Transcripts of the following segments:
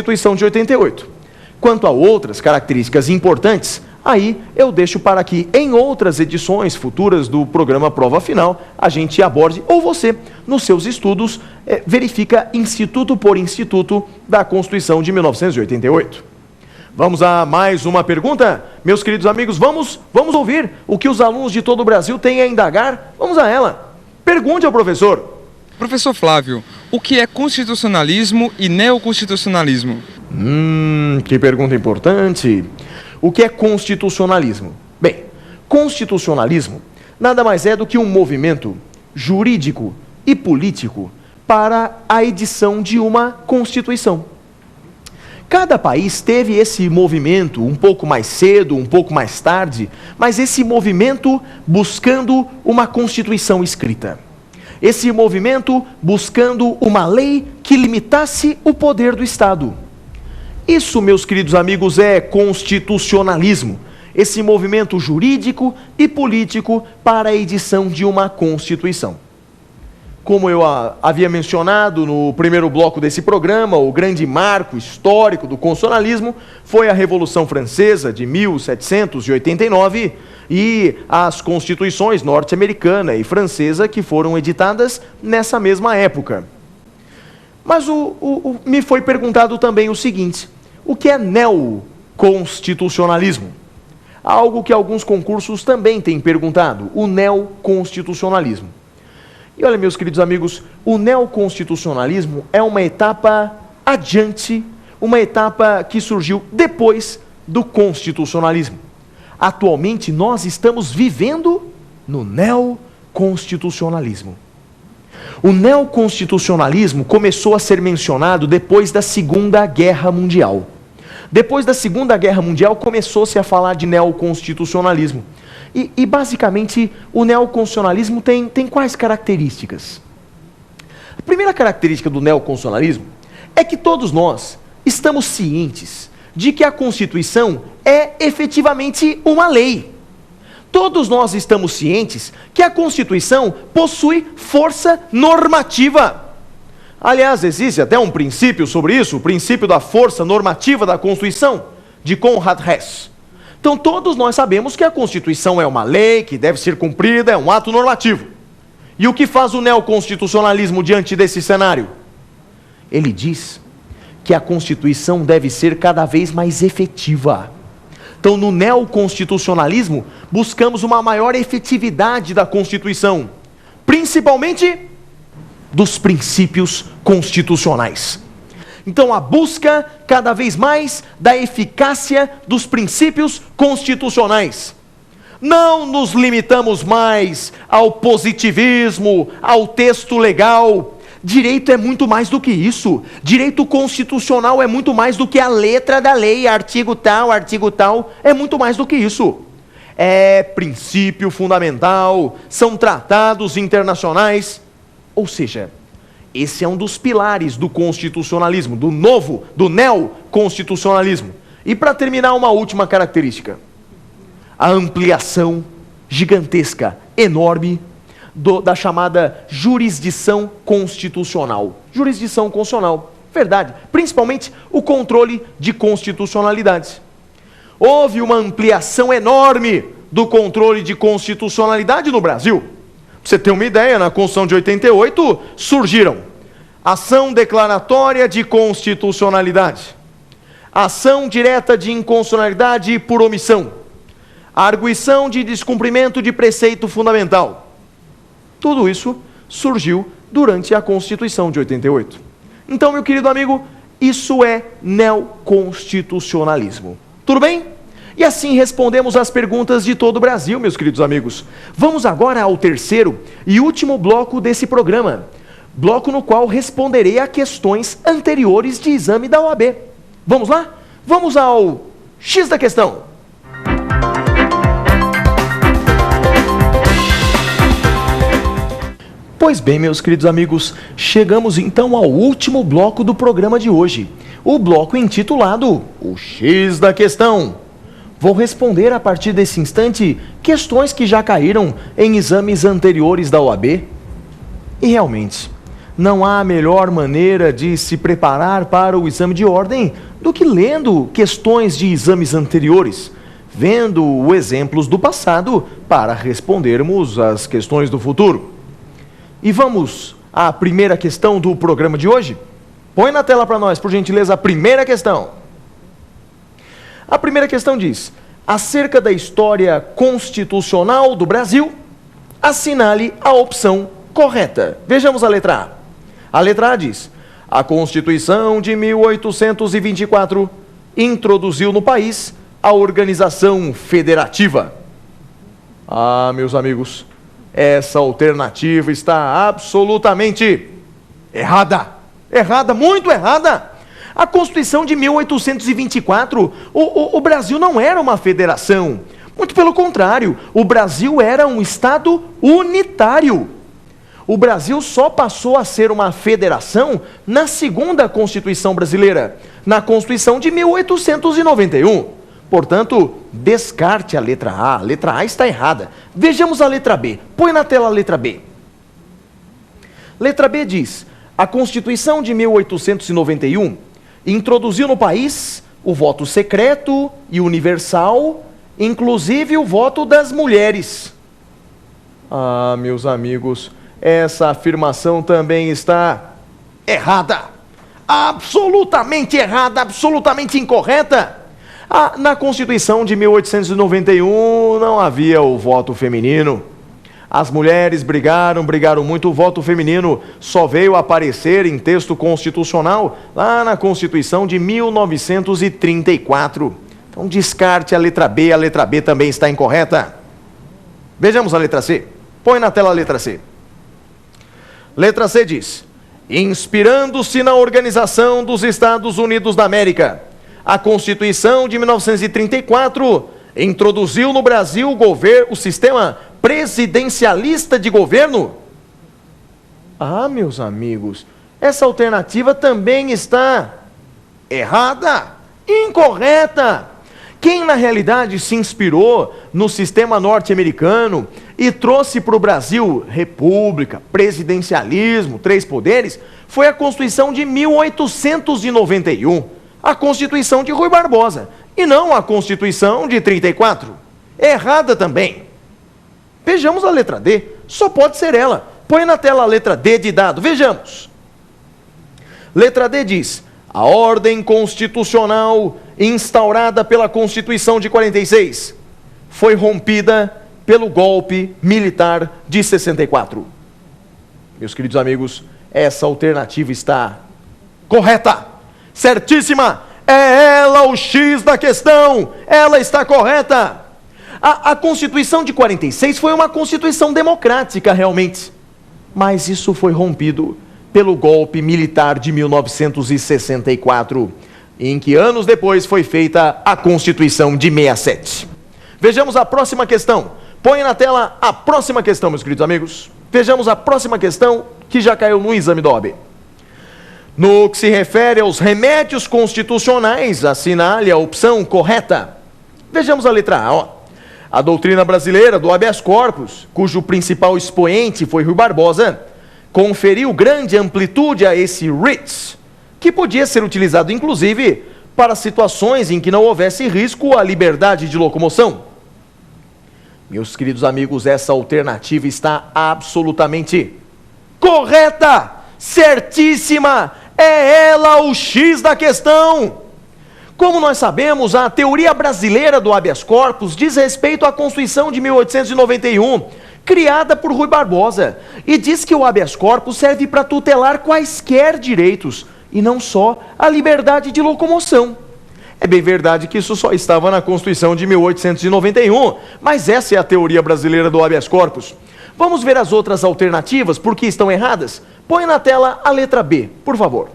Constituição de 88. Quanto a outras características importantes, aí eu deixo para que em outras edições futuras do programa Prova Final, a gente aborde, ou você, nos seus estudos, verifica instituto por instituto da Constituição de 1988. Vamos a mais uma pergunta? Meus queridos amigos, vamos ouvir o que os alunos de todo o Brasil têm a indagar? Vamos a ela. Pergunte ao professor. Professor Flávio, o que é constitucionalismo e neoconstitucionalismo? Que pergunta importante. O que é constitucionalismo? Bem, constitucionalismo nada mais é do que um movimento jurídico e político para a edição de uma Constituição. Cada país teve esse movimento um pouco mais cedo, um pouco mais tarde, mas esse movimento buscando uma Constituição escrita. Esse movimento buscando uma lei que limitasse o poder do Estado. Isso, meus queridos amigos, é constitucionalismo. Esse movimento jurídico e político para a edição de uma Constituição. Como eu havia mencionado no primeiro bloco desse programa, o grande marco histórico do constitucionalismo foi a Revolução Francesa de 1789 e as constituições norte-americana e francesa que foram editadas nessa mesma época. Mas me foi perguntado também o seguinte: o que é neoconstitucionalismo? Algo que alguns concursos também têm perguntado, o neoconstitucionalismo. E olha, meus queridos amigos, o neoconstitucionalismo é uma etapa adiante, uma etapa que surgiu depois do constitucionalismo. Atualmente nós estamos vivendo no neoconstitucionalismo. O neoconstitucionalismo começou a ser mencionado depois da Segunda Guerra Mundial. Depois da Segunda Guerra Mundial começou-se a falar de neoconstitucionalismo. E basicamente o neoconstitucionalismo tem quais características? A primeira característica do neoconstitucionalismo é que todos nós estamos cientes de que a Constituição é efetivamente uma lei. Todos nós estamos cientes que a Constituição possui força normativa. Aliás, existe até um princípio sobre isso, o princípio da força normativa da Constituição, de Conrad Hess. Então todos nós sabemos que a Constituição é uma lei que deve ser cumprida, é um ato normativo. E o que faz o neoconstitucionalismo diante desse cenário? Ele diz que a Constituição deve ser cada vez mais efetiva. Então no neoconstitucionalismo buscamos uma maior efetividade da Constituição, principalmente dos princípios constitucionais. Então, a busca cada vez mais da eficácia dos princípios constitucionais. Não nos limitamos mais ao positivismo, ao texto legal. Direito é muito mais do que isso. Direito constitucional é muito mais do que a letra da lei, artigo tal, é muito mais do que isso. É princípio fundamental, são tratados internacionais, ou seja, esse é um dos pilares do constitucionalismo, do neoconstitucionalismo. E para terminar, uma última característica: a ampliação gigantesca, enorme, da chamada jurisdição constitucional. Jurisdição constitucional, verdade, principalmente o controle de constitucionalidade. Houve uma ampliação enorme do controle de constitucionalidade no Brasil. Para você ter uma ideia, na Constituição de 88 surgiram ação declaratória de constitucionalidade, ação direta de inconstitucionalidade por omissão, arguição de descumprimento de preceito fundamental. Tudo isso surgiu durante a Constituição de 88. Então, meu querido amigo, isso é neoconstitucionalismo. Tudo bem? E assim respondemos as perguntas de todo o Brasil, meus queridos amigos. Vamos agora ao terceiro e último bloco desse programa. Bloco no qual responderei a questões anteriores de exame da OAB. Vamos lá? Vamos ao X da questão. Pois bem, meus queridos amigos, chegamos então ao último bloco do programa de hoje. O bloco intitulado O X da Questão. Vou responder a partir desse instante questões que já caíram em exames anteriores da OAB. E realmente, não há melhor maneira de se preparar para o exame de ordem do que lendo questões de exames anteriores, vendo os exemplos do passado para respondermos às questões do futuro. E vamos à primeira questão do programa de hoje? Põe na tela para nós, por gentileza, a primeira questão. A primeira questão diz: acerca da história constitucional do Brasil, assinale a opção correta. Vejamos a letra A. A letra A diz: a Constituição de 1824 introduziu no país a organização federativa. Ah, meus amigos, essa alternativa está absolutamente errada. Errada, muito errada. A Constituição de 1824, o Brasil não era uma federação. Muito pelo contrário, o Brasil era um Estado unitário. O Brasil só passou a ser uma federação na segunda Constituição brasileira, na Constituição de 1891. Portanto, descarte a letra A. A letra A está errada. Vejamos a letra B. Põe na tela a letra B. Letra B diz: a Constituição de 1891 introduziu no país o voto secreto e universal, inclusive o voto das mulheres. Ah, meus amigos, essa afirmação também está errada. Absolutamente errada, absolutamente incorreta. Na Constituição de 1891 não havia o voto feminino. As mulheres brigaram muito, o voto feminino só veio aparecer em texto constitucional lá na Constituição de 1934. Então descarte a letra B também está incorreta. Vejamos a letra C. Põe na tela a letra C. Letra C diz: inspirando-se na Organização dos Estados Unidos da América, a Constituição de 1934 introduziu no Brasil o sistema presidencialista de governo. Ah, meus amigos, essa alternativa também está errada, incorreta. Quem na realidade se inspirou no sistema norte-americano e trouxe para o Brasil república, presidencialismo, 3 poderes, foi a Constituição de 1891, a Constituição de Rui Barbosa, e não a Constituição de 34. Errada também. Vejamos a letra D, só pode ser ela. Põe na tela a letra D de dado, vejamos. Letra D diz: a ordem constitucional instaurada pela Constituição de 46 foi rompida pelo golpe militar de 64. Meus queridos amigos, essa alternativa está correta, certíssima. É ela o X da questão, ela está correta. A Constituição de 46 foi uma Constituição democrática, realmente. Mas isso foi rompido pelo golpe militar de 1964, em que anos depois foi feita a Constituição de 67. Vejamos a próxima questão. Põe na tela a próxima questão, meus queridos amigos. Vejamos a próxima questão que já caiu no exame da OAB. No que se refere aos remédios constitucionais, assinale a opção correta. Vejamos a letra A, ó. A doutrina brasileira do habeas corpus, cujo principal expoente foi Rui Barbosa, conferiu grande amplitude a esse writ, que podia ser utilizado inclusive para situações em que não houvesse risco à liberdade de locomoção. Meus queridos amigos, essa alternativa está absolutamente correta, certíssima, é ela o X da questão. Como nós sabemos, a teoria brasileira do habeas corpus diz respeito à Constituição de 1891, criada por Rui Barbosa, e diz que o habeas corpus serve para tutelar quaisquer direitos, e não só a liberdade de locomoção. É bem verdade que isso só estava na Constituição de 1891, mas essa é a teoria brasileira do habeas corpus. Vamos ver as outras alternativas, porque estão erradas? Põe na tela a letra B, por favor.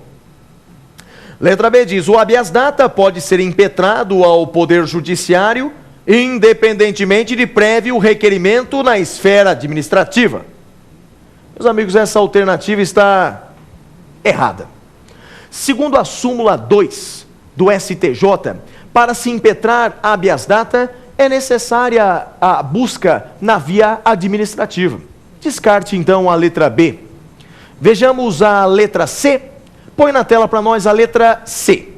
Letra B diz: o habeas data pode ser impetrado ao Poder Judiciário, independentemente de prévio requerimento na esfera administrativa. Meus amigos, essa alternativa está errada. Segundo a súmula 2 do STJ, para se impetrar habeas data, é necessária a busca na via administrativa. Descarte então a letra B. Vejamos a letra C. Põe na tela para nós a letra C.